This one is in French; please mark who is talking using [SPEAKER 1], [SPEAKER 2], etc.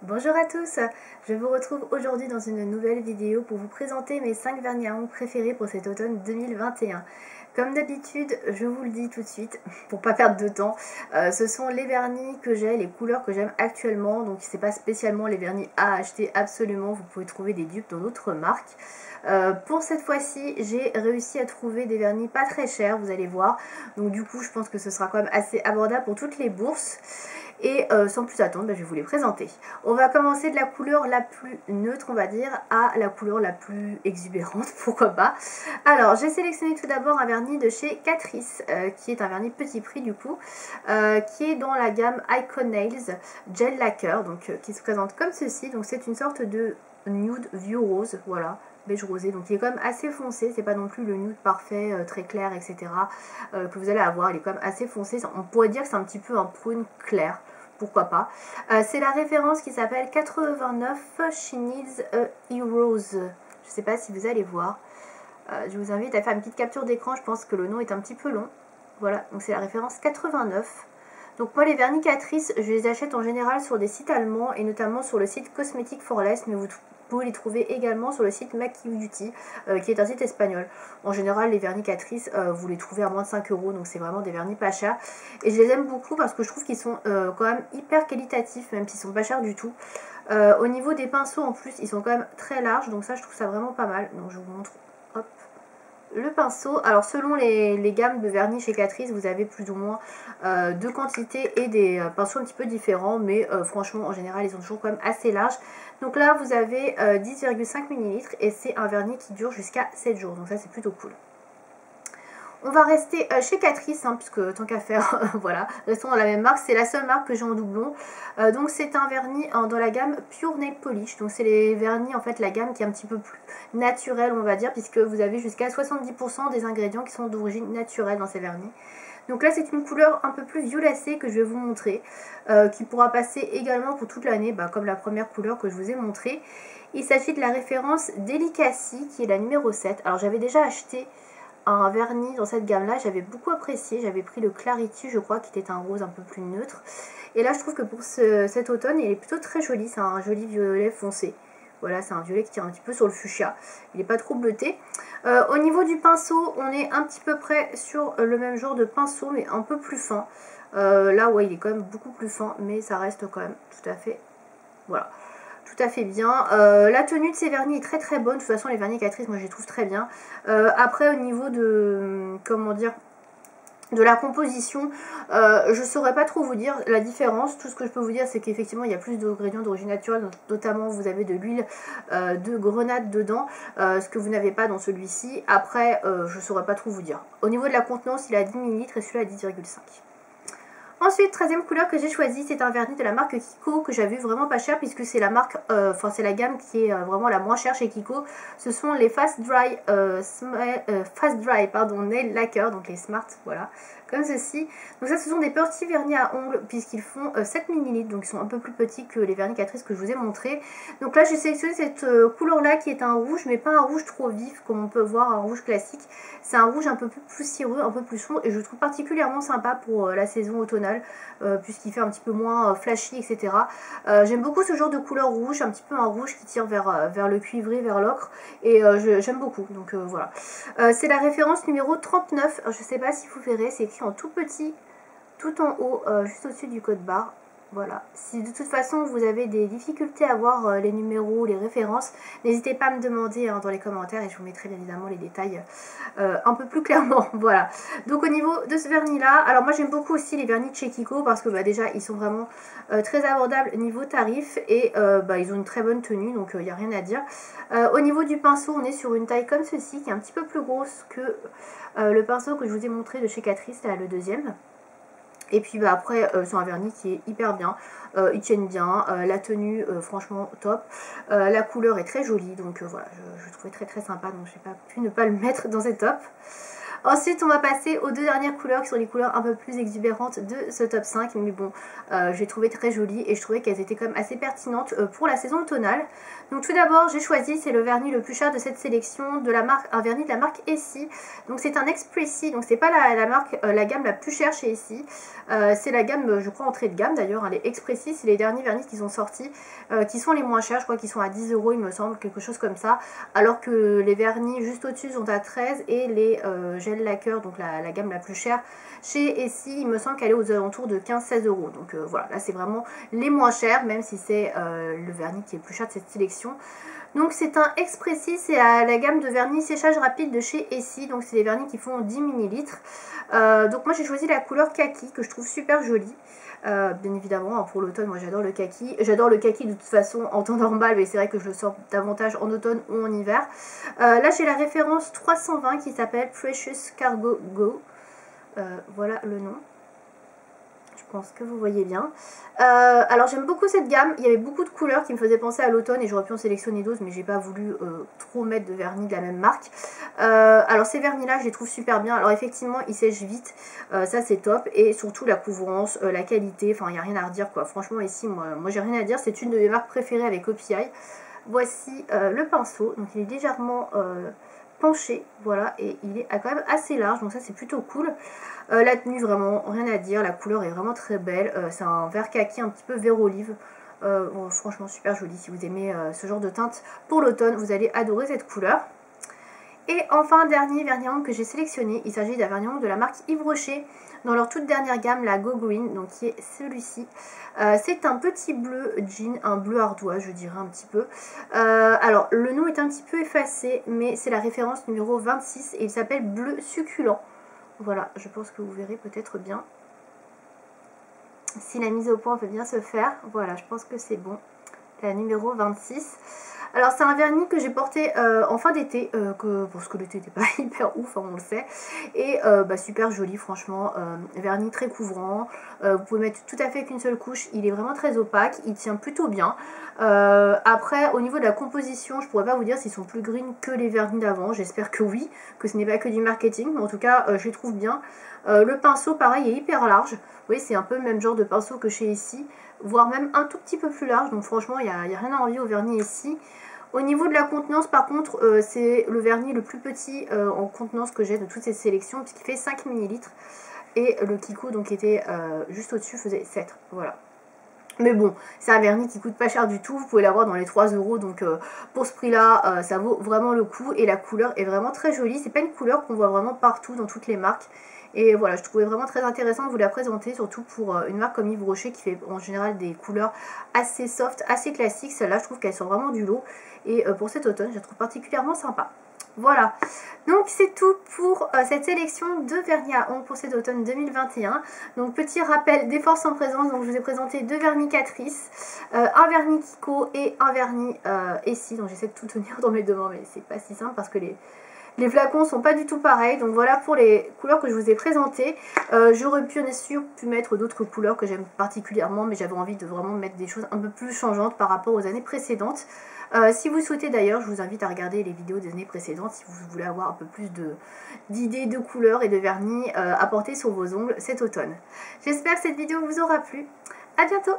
[SPEAKER 1] Bonjour à tous, je vous retrouve aujourd'hui dans une nouvelle vidéo pour vous présenter mes 5 vernis à ongles préférés pour cet automne 2021. Comme d'habitude, je vous le dis tout de suite, pour pas perdre de temps, ce sont les vernis que j'ai, les couleurs que j'aime actuellement, donc c'est pas spécialement les vernis à acheter absolument, vous pouvez trouver des dupes dans d'autres marques. Pour cette fois-ci, j'ai réussi à trouver des vernis pas très chers, vous allez voir, donc du coup je pense que ce sera quand même assez abordable pour toutes les bourses. Et sans plus attendre, je vais vous les présenter. On va commencer de la couleur la plus neutre, on va dire, à la couleur la plus exubérante, pourquoi pas. Alors, j'ai sélectionné tout d'abord un vernis de chez Catrice, qui est un vernis petit prix du coup, qui est dans la gamme Icon Nails Gel Lacquer, donc qui se présente comme ceci. Donc c'est une sorte de nude vieux rose, voilà, beige rosé, donc il est quand même assez foncé, c'est pas non plus le nude parfait, très clair, etc. Que vous allez avoir, il est quand même assez foncé, on pourrait dire que c'est un petit peu un prune clair. Pourquoi pas. C'est la référence qui s'appelle 89 She Needs a Heroes. Je ne sais pas si vous allez voir. Je vous invite à faire une petite capture d'écran. Je pense que le nom est un petit peu long. Voilà, donc c'est la référence 89. Donc moi les vernis Catrice, je les achète en général sur des sites allemands et notamment sur le site Cosmetic for Less, mais vous pouvez les trouver également sur le site Maki Beauty, qui est un site espagnol. En général les vernis Catrice, vous les trouvez à moins de 5 €, donc c'est vraiment des vernis pas chers. Et je les aime beaucoup parce que je trouve qu'ils sont quand même hyper qualitatifs, même s'ils sont pas chers du tout. Au niveau des pinceaux en plus, ils sont quand même très larges, donc ça je trouve ça vraiment pas mal. Donc je vous montre, hop, le pinceau. Alors selon les gammes de vernis chez Catrice, vous avez plus ou moins deux quantités et des pinceaux un petit peu différents, mais franchement en général ils sont toujours quand même assez larges. Donc là vous avez 10,5 ml et c'est un vernis qui dure jusqu'à 7 jours, donc ça c'est plutôt cool. On va rester chez Catrice, hein, puisque tant qu'à faire, voilà, restons dans la même marque. C'est la seule marque que j'ai en doublon. Donc c'est un vernis dans la gamme Pure Nail Polish. Donc c'est les vernis, en fait, la gamme qui est un petit peu plus naturelle, on va dire, puisque vous avez jusqu'à 70% des ingrédients qui sont d'origine naturelle dans ces vernis. Donc là c'est une couleur un peu plus violacée que je vais vous montrer, qui pourra passer également pour toute l'année, comme la première couleur que je vous ai montrée. Il s'agit de la référence Delicacy, qui est la numéro 7. Alors j'avais déjà acheté un vernis dans cette gamme là, j'avais beaucoup apprécié, j'avais pris le Clarity je crois, qui était un rose un peu plus neutre, et là je trouve que pour cet automne il est plutôt très joli, c'est un joli violet foncé, voilà, c'est un violet qui tire un petit peu sur le fuchsia, il n'est pas trop bleuté. Au niveau du pinceau, on est un petit peu près sur le même genre de pinceau mais un peu plus fin, là ouais il est quand même beaucoup plus fin, mais ça reste quand même tout à fait, voilà, tout à fait bien. La tenue de ces vernis est très très bonne. De toute façon les vernis Catrice moi je les trouve très bien. Après au niveau de, comment dire, de la composition, je saurais pas trop vous dire la différence. Tout ce que je peux vous dire c'est qu'effectivement il y a plus d'ingrédients d'origine naturelle, notamment vous avez de l'huile de grenade dedans, ce que vous n'avez pas dans celui-ci. Après je saurais pas trop vous dire. Au niveau de la contenance il est à 10 ml et celui-là à 10,5. Ensuite, 13e couleur que j'ai choisi, c'est un vernis de la marque Kiko que j'ai vu vraiment pas cher, puisque c'est la marque, c'est la gamme qui est vraiment la moins chère chez Kiko. Ce sont les Fast Dry Nail Lacquer, donc les Smart, voilà, comme ceci. Donc ça, ce sont des petits vernis à ongles, puisqu'ils font 7 ml, donc ils sont un peu plus petits que les vernis Catrice que je vous ai montré. Donc là, j'ai sélectionné cette couleur-là qui est un rouge, mais pas un rouge trop vif, comme on peut voir un rouge classique. C'est un rouge un peu plus poussiéreux, un peu plus sombre, et je le trouve particulièrement sympa pour la saison automnale, puisqu'il fait un petit peu moins flashy, etc. J'aime beaucoup ce genre de couleur rouge, un petit peu un rouge qui tire vers le cuivré, vers l'ocre, et j'aime beaucoup, donc voilà. C'est la référence numéro 39, je ne sais pas si vous verrez, c'est écrit en tout petit, tout en haut, juste au-dessus du code barre. Voilà, si de toute façon vous avez des difficultés à voir les numéros, les références, n'hésitez pas à me demander dans les commentaires et je vous mettrai bien évidemment les détails un peu plus clairement. Voilà, donc au niveau de ce vernis là, alors moi j'aime beaucoup aussi les vernis de chez Kiko parce que déjà ils sont vraiment très abordables niveau tarif et ils ont une très bonne tenue, donc il n'y a rien à dire. Au niveau du pinceau, on est sur une taille comme ceci qui est un petit peu plus grosse que le pinceau que je vous ai montré de chez Catrice, là le deuxième. Et puis après c'est un vernis qui est hyper bien, ils tiennent bien, la tenue franchement top, la couleur est très jolie, donc voilà, je trouvais très très sympa, donc j'ai pas pu ne pas le mettre dans ces tops. Ensuite on va passer aux deux dernières couleurs qui sont les couleurs un peu plus exubérantes de ce top 5. Mais bon, j'ai trouvé très jolies et je trouvais qu'elles étaient quand même assez pertinentes pour la saison automnale. Donc tout d'abord j'ai choisi, c'est le vernis le plus cher de cette sélection, de la marque, un vernis de la marque Essie. Donc c'est un Expressis, donc c'est pas la gamme la plus chère chez Essie. C'est la gamme, je crois, entrée de gamme d'ailleurs, hein, les Expressis, c'est les derniers vernis qui sont sortis, qui sont les moins chers, je crois qu'ils sont à 10 € il me semble, quelque chose comme ça. Alors que les vernis juste au-dessus sont à 13 et les gel lacquer, donc la gamme la plus chère chez Essie, il me semble qu'elle est aux alentours de 15-16 €. Donc voilà, là c'est vraiment les moins chers, même si c'est le vernis qui est le plus cher de cette sélection. Donc c'est un Expressis, c'est la gamme de vernis séchage rapide de chez Essie. Donc c'est des vernis qui font 10 ml. Donc moi j'ai choisi la couleur kaki que je trouve super jolie. Bien évidemment, hein, pour l'automne, moi j'adore le kaki. J'adore le kaki de toute façon en temps normal, mais c'est vrai que je le sors davantage en automne ou en hiver. Là j'ai la référence 320 qui s'appelle Precious Cargo Go. Voilà le nom. Je pense que vous voyez bien. Alors j'aime beaucoup cette gamme, il y avait beaucoup de couleurs qui me faisaient penser à l'automne et j'aurais pu en sélectionner d'autres, mais j'ai pas voulu trop mettre de vernis de la même marque. Alors ces vernis là je les trouve super bien. Alors effectivement ils sèchent vite, ça c'est top, et surtout la couvrance, la qualité, enfin il n'y a rien à redire quoi. Franchement ici moi j'ai rien à dire, c'est une de mes marques préférées avec OPI. Voici le pinceau, donc il est légèrement penché, voilà, et il est quand même assez large, donc ça c'est plutôt cool. La tenue, vraiment rien à dire, la couleur est vraiment très belle, c'est un vert kaki un petit peu vert olive. Bon, franchement super joli, si vous aimez ce genre de teinte pour l'automne, vous allez adorer cette couleur. Et enfin, dernier vernis à ongles que j'ai sélectionné, il s'agit d'un vernis à ongles de la marque Yves Rocher, dans leur toute dernière gamme, la Go Green, donc qui est celui-ci. C'est un petit bleu jean, un bleu ardois je dirais un petit peu. Alors le nom est un petit peu effacé, mais c'est la référence numéro 26 et il s'appelle bleu succulent. Voilà, je pense que vous verrez peut-être bien. Si la mise au point peut bien se faire, voilà, je pense que c'est bon. La numéro 26. Alors c'est un vernis que j'ai porté en fin d'été, parce que l'été n'était pas hyper ouf, hein, on le sait. Et super joli franchement, vernis très couvrant, vous pouvez mettre tout à fait qu'une seule couche, il est vraiment très opaque, il tient plutôt bien. Après au niveau de la composition, je pourrais pas vous dire s'ils sont plus green que les vernis d'avant, j'espère que oui, que ce n'est pas que du marketing, mais en tout cas je les trouve bien. Le pinceau pareil est hyper large, vous voyez c'est un peu le même genre de pinceau que chez Essie, voire même un tout petit peu plus large, donc franchement il n'y a rien à envier au vernis Essie. Au niveau de la contenance par contre, c'est le vernis le plus petit en contenance que j'ai de toutes ces sélections, puisqu'il fait 5 ml. Et le Kiko donc était juste au-dessus faisait 7, voilà. Mais bon, c'est un vernis qui coûte pas cher du tout, vous pouvez l'avoir dans les 3 €, donc pour ce prix là, ça vaut vraiment le coup. Et la couleur est vraiment très jolie, c'est pas une couleur qu'on voit vraiment partout dans toutes les marques. Et voilà, je trouvais vraiment très intéressant de vous la présenter, surtout pour une marque comme Yves Rocher qui fait en général des couleurs assez soft, assez classiques. Celle-là, je trouve qu'elles sont vraiment du lot. Et pour cet automne, je la trouve particulièrement sympa. Voilà, donc c'est tout pour cette sélection de vernis à ongles pour cet automne 2021. Donc petit rappel des forces en présence, donc je vous ai présenté deux vernis Catrice, un vernis Kiko et un vernis Essie. Donc j'essaie de tout tenir dans mes deux mains, mais c'est pas si simple parce que les flacons sont pas du tout pareils. Donc voilà pour les couleurs que je vous ai présentées. J'aurais pu bien sûr pu mettre d'autres couleurs que j'aime particulièrement, mais j'avais envie de vraiment mettre des choses un peu plus changeantes par rapport aux années précédentes. Si vous souhaitez d'ailleurs, je vous invite à regarder les vidéos des années précédentes si vous voulez avoir un peu plus d'idées de couleurs et de vernis à porter sur vos ongles cet automne. J'espère que cette vidéo vous aura plu. À bientôt!